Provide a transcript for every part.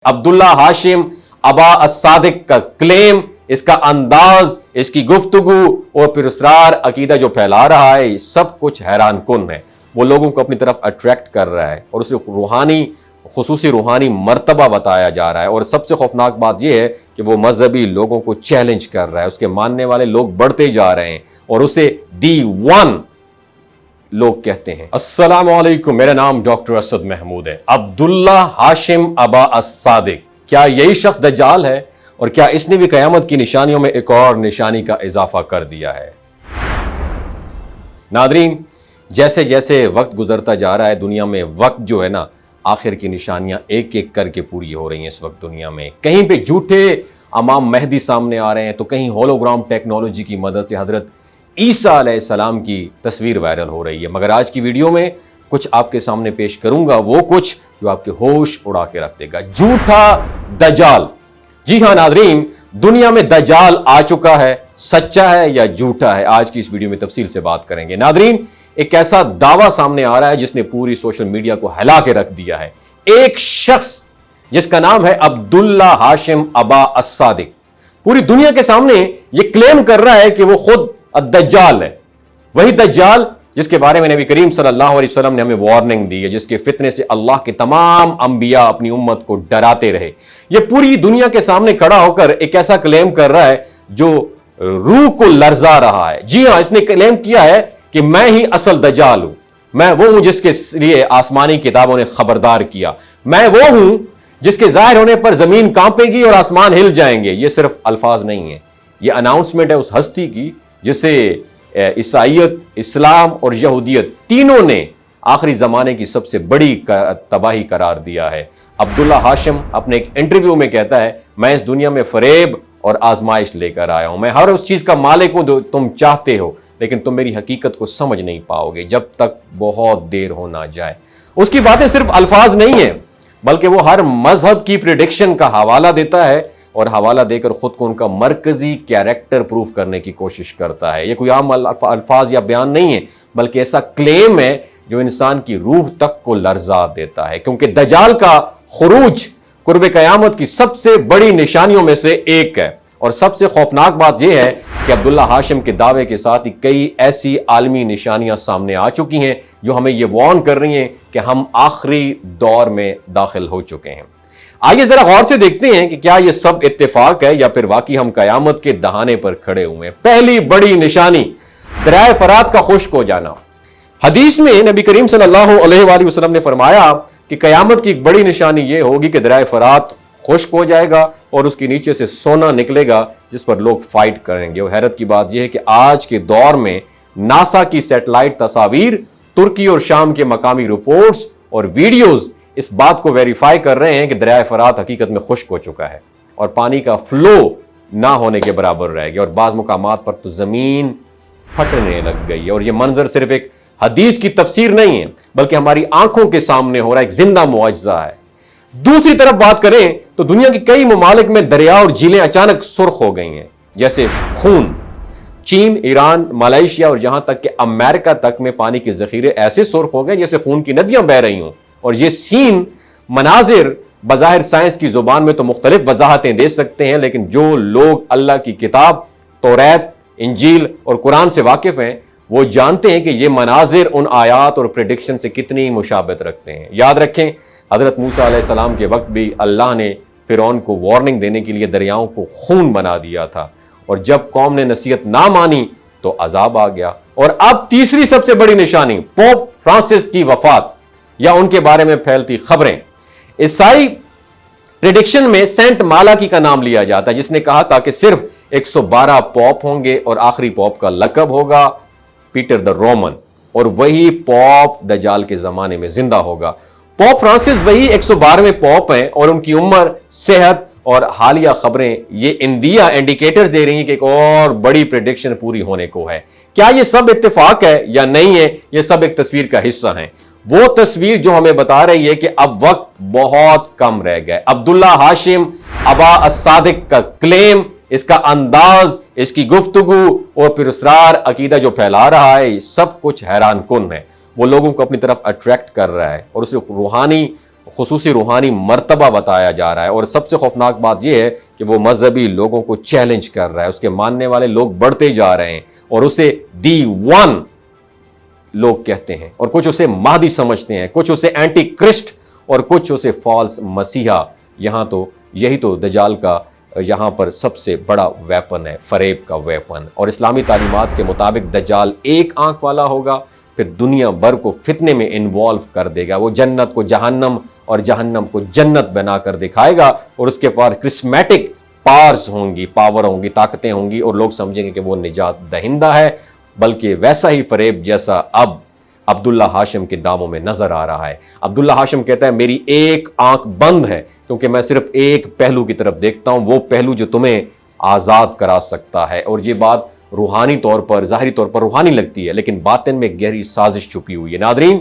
عبداللہ ہاشم ابا الصادق کا کلیم، اس کا انداز، اس کی گفتگو اور پھر اسرار عقیدہ جو پھیلا رہا ہے، یہ سب کچھ حیران کن ہے۔ وہ لوگوں کو اپنی طرف اٹریکٹ کر رہا ہے اور اسے خصوصی روحانی مرتبہ بتایا جا رہا ہے، اور سب سے خوفناک بات یہ ہے کہ وہ مذہبی لوگوں کو چیلنج کر رہا ہے۔ اس کے ماننے والے لوگ بڑھتے جا رہے ہیں اور اسے دی ون لوگ کہتے ہیں۔ السلام علیکم، میرا نام ڈاکٹر اسد محمود ہے۔ عبداللہ ہاشم ابا الصادق، کیا یہی شخص دجال ہے؟ اور کیا اس نے بھی قیامت کی نشانیوں میں ایک اور نشانی کا اضافہ کر دیا ہے؟ ناظرین، جیسے جیسے وقت گزرتا جا رہا ہے، دنیا میں وقت جو ہے نا، آخر کی نشانیاں ایک ایک کر کے پوری ہو رہی ہیں اس وقت دنیا میں۔ کہیں پہ جھوٹے امام مہدی سامنے آ رہے ہیں، تو کہیں ہولوگرام ٹیکنالوجی کی مدد سے حضرت عیسیٰ علیہ السلام کی تصویر وائرل ہو رہی ہے۔ مگر آج کی ویڈیو میں کچھ آپ کے سامنے پیش کروں گا، وہ کچھ جو آپ کے ہوش اڑا کے رکھ دے گا۔ جھوٹا دجال۔ جی ہاں ناظرین، دنیا میں دجال آ چکا ہے، سچا ہے یا جھوٹا ہے؟ آج کی اس ویڈیو میں تفصیل سے بات کریں گے۔ ناظرین، ایک ایسا دعویٰ سامنے آ رہا ہے جس نے پوری سوشل میڈیا کو ہلا کے رکھ دیا ہے۔ ایک شخص جس کا نام ہے عبداللہ ہاشم ابا الصادق، پوری دنیا کے سامنے یہ کلیم کر رہا ہے کہ وہ خود الدجال ہے۔ وہی دجال جس کے بارے میں نبی کریم صلی اللہ علیہ وسلم نے ہمیں وارننگ دی ہے، جس کے فتنے سے اللہ کے تمام انبیاء اپنی امت کو ڈراتے رہے۔ یہ پوری دنیا کے سامنے کھڑا ہو کر ایک ایسا کلیم کر رہا ہے جو روح کو لرزا رہا ہے۔ جی ہاں، اس نے کلیم کیا ہے کہ میں ہی اصل دجال ہوں، میں وہ ہوں جس کے لیے آسمانی کتابوں نے خبردار کیا، میں وہ ہوں جس کے ظاہر ہونے پر زمین کانپے گی اور آسمان ہل جائیں گے۔ یہ صرف الفاظ نہیں ہیں، یہ اناؤنسمنٹ ہے اس ہستی کی جسے عیسائیت، اسلام اور یہودیت تینوں نے آخری زمانے کی سب سے بڑی تباہی قرار دیا ہے۔ عبداللہ ہاشم اپنے ایک انٹرویو میں کہتا ہے، میں اس دنیا میں فریب اور آزمائش لے کر آیا ہوں، میں ہر اس چیز کا مالک ہوں جو تم چاہتے ہو، لیکن تم میری حقیقت کو سمجھ نہیں پاؤ گے جب تک بہت دیر ہو نہ جائے۔ اس کی باتیں صرف الفاظ نہیں ہیں، بلکہ وہ ہر مذہب کی پریڈکشن کا حوالہ دیتا ہے اور حوالہ دے کر خود کو ان کا مرکزی کیریکٹر پروف کرنے کی کوشش کرتا ہے۔ یہ کوئی عام الفاظ یا بیان نہیں ہے، بلکہ ایسا کلیم ہے جو انسان کی روح تک کو لرزا دیتا ہے، کیونکہ دجال کا خروج قرب قیامت کی سب سے بڑی نشانیوں میں سے ایک ہے۔ اور سب سے خوفناک بات یہ ہے کہ عبداللہ ہاشم کے دعوے کے ساتھ ہی کئی ایسی عالمی نشانیاں سامنے آ چکی ہیں جو ہمیں یہ وارن کر رہی ہیں کہ ہم آخری دور میں داخل ہو چکے ہیں۔ آئیے ذرا غور سے دیکھتے ہیں کہ کیا یہ سب اتفاق ہے یا پھر واقعی ہم قیامت کے دہانے پر کھڑے ہوئے ہیں۔ پہلی بڑی نشانی، دریائے فرات کا خشک ہو جانا۔ حدیث میں نبی کریم صلی اللہ علیہ وآلہ وسلم نے فرمایا کہ قیامت کی ایک بڑی نشانی یہ ہوگی کہ دریائے فرات خشک ہو جائے گا اور اس کے نیچے سے سونا نکلے گا جس پر لوگ فائٹ کریں گے۔ اور حیرت کی بات یہ ہے کہ آج کے دور میں ناسا کی سیٹلائٹ تصاویر، ترکی اور شام کے مقامی رپورٹس اور ویڈیوز اس بات کو ویریفائی کر رہے ہیں کہ دریائے فرات حقیقت میں خشک ہو چکا ہے اور پانی کا فلو نہ ہونے کے برابر رہ گیا، اور بعض مقامات پر تو زمین پھٹنے لگ گئی ہے۔ اور یہ منظر صرف ایک حدیث کی تفسیر نہیں ہے، بلکہ ہماری آنکھوں کے سامنے ہو رہا ایک زندہ معجزہ ہے۔ دوسری طرف بات کریں تو دنیا کے کئی ممالک میں دریا اور جھیلیں اچانک سرخ ہو گئی ہیں، جیسے خون۔ چین، ایران، ملائیشیا اور یہاں تک کہ امریکہ تک میں پانی کے ذخیرے ایسے سرخ ہو گئے جیسے خون کی ندیاں بہہ رہی ہوں۔ اور یہ سین مناظر بظاہر سائنس کی زبان میں تو مختلف وضاحتیں دے سکتے ہیں، لیکن جو لوگ اللہ کی کتاب توریت، انجیل اور قرآن سے واقف ہیں وہ جانتے ہیں کہ یہ مناظر ان آیات اور پریڈکشن سے کتنی مشابہت رکھتے ہیں۔ یاد رکھیں، حضرت موسیٰ علیہ السلام کے وقت بھی اللہ نے فرعون کو وارننگ دینے کے لیے دریاؤں کو خون بنا دیا تھا، اور جب قوم نے نصیحت نہ مانی تو عذاب آ گیا۔ اور اب تیسری سب سے بڑی نشانی، پوپ فرانسس کی وفات یا ان کے بارے میں پھیلتی خبریں۔ عیسائی پریڈکشن میں سینٹ مالاکی کا نام لیا جاتا ہے، جس نے کہا تھا کہ صرف 112 پوپ ہوں گے اور آخری پوپ کا لقب ہوگا پیٹر دا رومن، اور وہی پوپ دجال کے زمانے میں زندہ ہوگا۔ پوپ فرانسس وہی 112ویں پوپ ہیں، اور ان کی عمر، صحت اور حالیہ خبریں یہ انڈیکیٹرز دے رہی ہیں کہ ایک اور بڑی پریڈکشن پوری ہونے کو ہے۔ کیا یہ سب اتفاق ہے یا نہیں ہے؟ یہ سب ایک تصویر کا حصہ ہیں، وہ تصویر جو ہمیں بتا رہی ہے کہ اب وقت بہت کم رہ گئے۔ عبداللہ ہاشم ابا الصادق کا کلیم، اس کا انداز، اس کی گفتگو اور پھر اسرار عقیدہ جو پھیلا رہا ہے، یہ سب کچھ حیران کن ہے۔ وہ لوگوں کو اپنی طرف اٹریکٹ کر رہا ہے اور اسے خصوصی روحانی مرتبہ بتایا جا رہا ہے، اور سب سے خوفناک بات یہ ہے کہ وہ مذہبی لوگوں کو چیلنج کر رہا ہے، اس کے ماننے والے لوگ بڑھتے جا رہے ہیں اور اسے دی ون لوگ کہتے ہیں، اور کچھ اسے مہدی سمجھتے ہیں، کچھ اسے اینٹی کرسٹ اور کچھ اسے فالس مسیحا۔ یہاں تو یہی تو دجال کا یہاں پر سب سے بڑا ویپن ہے، فریب کا ویپن۔ اور اسلامی تعلیمات کے مطابق دجال ایک آنکھ والا ہوگا، پھر دنیا بھر کو فتنے میں انوالو کر دے گا، وہ جنت کو جہنم اور جہنم کو جنت بنا کر دکھائے گا، اور اس کے پاس کرسمیٹک پاورز ہوں گی، طاقتیں ہوں گی، اور لوگ سمجھیں گے کہ وہ نجات دہندہ ہے، بلکہ ویسا ہی فریب جیسا اب عبداللہ ہاشم کے داموں میں نظر آ رہا ہے۔ عبداللہ ہاشم کہتا ہے میری ایک آنکھ بند ہے کیونکہ میں صرف ایک پہلو کی طرف دیکھتا ہوں، وہ پہلو جو تمہیں آزاد کرا سکتا ہے۔ اور یہ بات روحانی طور پر، ظاہری طور پر روحانی لگتی ہے، لیکن باطن میں گہری سازش چھپی ہوئی ہے۔ ناظرین،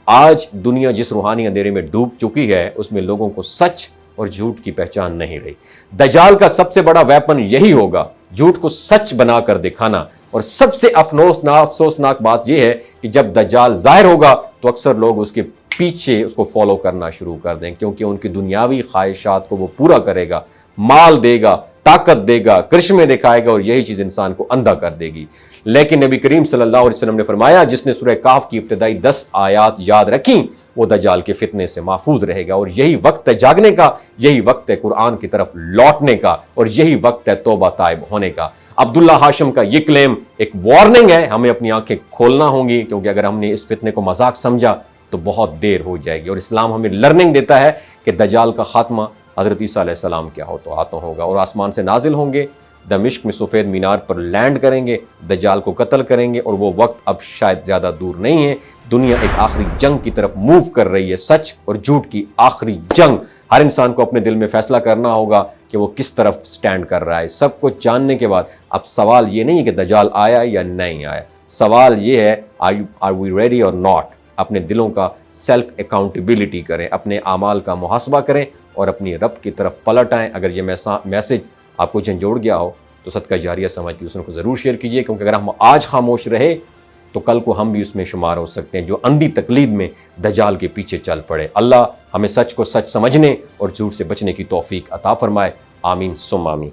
آج دنیا جس روحانی اندھیرے میں ڈوب چکی ہے، اس میں لوگوں کو سچ اور جھوٹ کی پہچان نہیں رہی۔ دجال کا سب سے بڑا ویپن یہی ہوگا، جھوٹ کو سچ بنا کر دکھانا۔ اور سب سے افسوسناک بات یہ ہے کہ جب دجال ظاہر ہوگا تو اکثر لوگ اس کے پیچھے اس کو فالو کرنا شروع کر دیں، کیونکہ ان کی دنیاوی خواہشات کو وہ پورا کرے گا، مال دے گا، طاقت دے گا، کرشمے دکھائے گا، اور یہی چیز انسان کو اندھا کر دے گی۔ لیکن نبی کریم صلی اللہ علیہ وسلم نے فرمایا جس نے سورہ کہف کی ابتدائی 10 آیات یاد رکھیں وہ دجال کے فتنے سے محفوظ رہے گا، اور یہی وقت ہے جاگنے کا، یہی وقت ہے قرآن کی طرف لوٹنے کا، اور یہی وقت ہے توبہ تائب ہونے کا۔ عبداللہ ہاشم کا یہ کلیم ایک وارننگ ہے، ہمیں اپنی آنکھیں کھولنا ہوں گی، کیونکہ اگر ہم نے اس فتنے کو مذاق سمجھا تو بہت دیر ہو جائے گی۔ اور اسلام ہمیں لرننگ دیتا ہے کہ دجال کا خاتمہ حضرت عیسیٰ علیہ السلام کے ہاتھوں ہوگا، اور آسمان سے نازل ہوں گے، دمشق میں سفید مینار پر لینڈ کریں گے، دجال کو قتل کریں گے، اور وہ وقت اب شاید زیادہ دور نہیں ہے۔ دنیا ایک آخری جنگ کی طرف موو کر رہی ہے، سچ اور جھوٹ کی آخری جنگ۔ ہر انسان کو اپنے دل میں فیصلہ کرنا ہوگا کہ وہ کس طرف سٹینڈ کر رہا ہے۔ سب کچھ جاننے کے بعد اب سوال یہ نہیں ہے کہ دجال آیا یا نہیں آیا، سوال یہ ہے آر وی ریڈی اور ناٹ۔ اپنے دلوں کا سیلف اکاؤنٹیبلٹی کریں، اپنے اعمال کا محاسبہ کریں، اور اپنی رب کی طرف پلٹ آئیں۔ اگر یہ میسج آپ کو جھنجھوڑ گیا ہو تو صدقہ جاریہ سمجھ کے دوسروں کو ضرور شیئر کیجیے، کیونکہ اگر ہم آج خاموش رہے تو کل کو ہم بھی اس میں شمار ہو سکتے ہیں جو اندھی تقلید میں دجال کے پیچھے چل پڑے۔ اللہ ہمیں سچ کو سچ سمجھنے اور جھوٹ سے بچنے کی توفیق عطا فرمائے، آمین ثم آمین۔